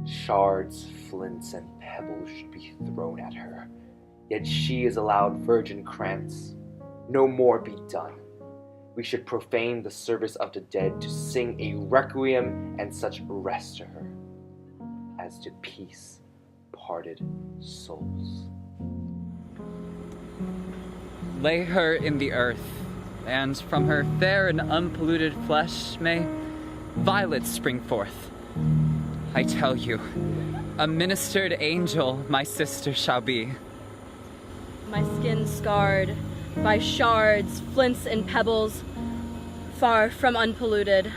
Shards, flints, and pebbles should be thrown at her, yet she is allowed virgin krantz. No more be done. We should profane the service of the dead to sing a requiem and such rest to her, as to peace parted souls. Lay her in the earth, and from her fair and unpolluted flesh may violets spring forth. I tell you, a ministered angel my sister shall be. My skin scarred by shards, flints, and pebbles, far from unpolluted,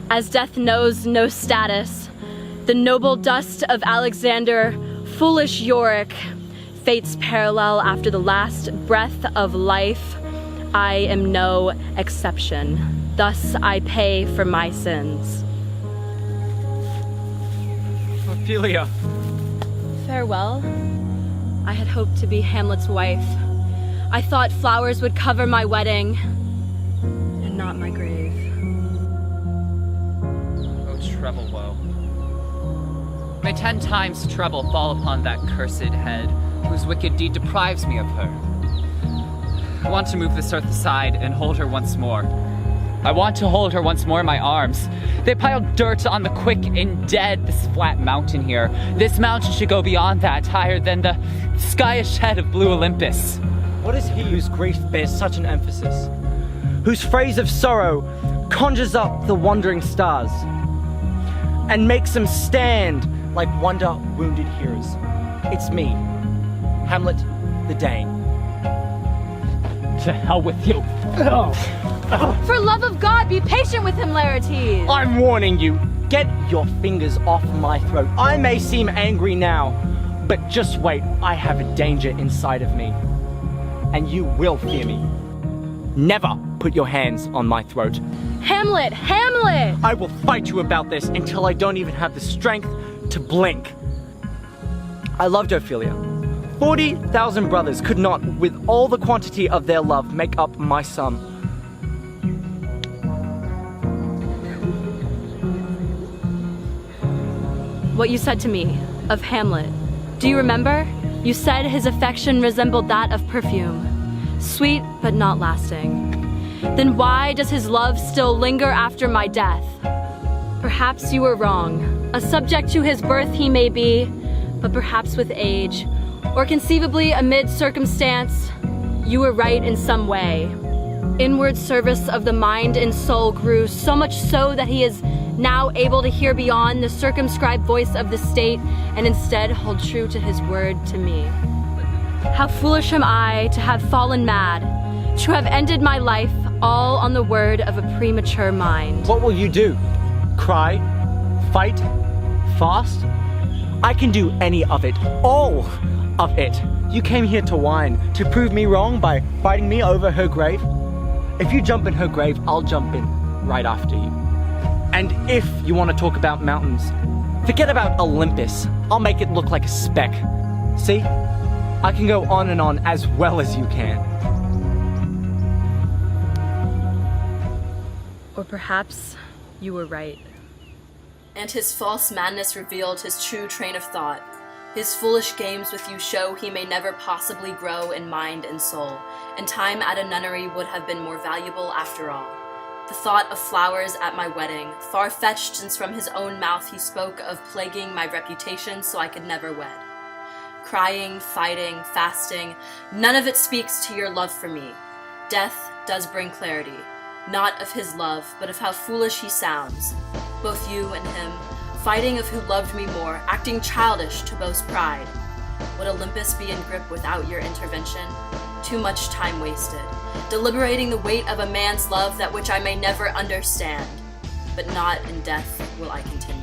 as death knows no status. The noble dust of Alexander, foolish Yorick, fate's parallel after the last breath of life, I am no exception. Thus I pay for my sins. Ophelia. Farewell. I had hoped to be Hamlet's wife. I thought flowers would cover my wedding, and not my grave. Oh, treble woe. May 10 times trouble fall upon that cursed head, whose wicked deed deprives me of her. I want to move this earth aside and hold her once more. I want to hold her once more in my arms. They piled dirt on the quick and dead, this flat mountain here. This mountain should go beyond that, higher than the skyish head of blue Olympus. What is he whose grief bears such an emphasis? Whose phrase of sorrow conjures up the wandering stars and makes them stand like wonder-wounded heroes? It's me, Hamlet the Dane. To hell with you. For love of God, be patient with him, Laertes. I'm warning you, get your fingers off my throat. I may seem angry now, but just wait, I have a danger inside of me. And you will fear me. Never put your hands on my throat. Hamlet! Hamlet! I will fight you about this until I don't even have the strength to blink. I loved Ophelia. 40,000 brothers could not, with all the quantity of their love, make up my sum. What you said to me of Hamlet, do you remember? You said his affection resembled that of perfume, sweet but not lasting. Then why does his love still linger after my death? Perhaps you were wrong. A subject to his birth he may be, but perhaps with age, or conceivably amid circumstance, you were right in some way. Inward service of the mind and soul grew, so much so that he is now able to hear beyond the circumscribed voice of the state and instead hold true to his word to me. How foolish am I to have fallen mad, to have ended my life all on the word of a premature mind. What will you do? Cry? Fight? Fast? I can do any of it, all of it. You came here to whine, to prove me wrong by fighting me over her grave. If you jump in her grave, I'll jump in right after you. And if you want to talk about mountains, forget about Olympus. I'll make it look like a speck. See? I can go on and on as well as you can. Or perhaps you were right. And his false madness revealed his true train of thought. His foolish games with you show he may never possibly grow in mind and soul, and time at a nunnery would have been more valuable after all. The thought of flowers at my wedding, far-fetched since from his own mouth he spoke of plaguing my reputation so I could never wed. Crying, fighting, fasting, none of it speaks to your love for me. Death does bring clarity, not of his love, but of how foolish he sounds. Both you and him, fighting of who loved me more, acting childish to boast pride. Would Olympus be in grip without your intervention? Too much time wasted, deliberating the weight of a man's love that which I may never understand. But not in death will I continue.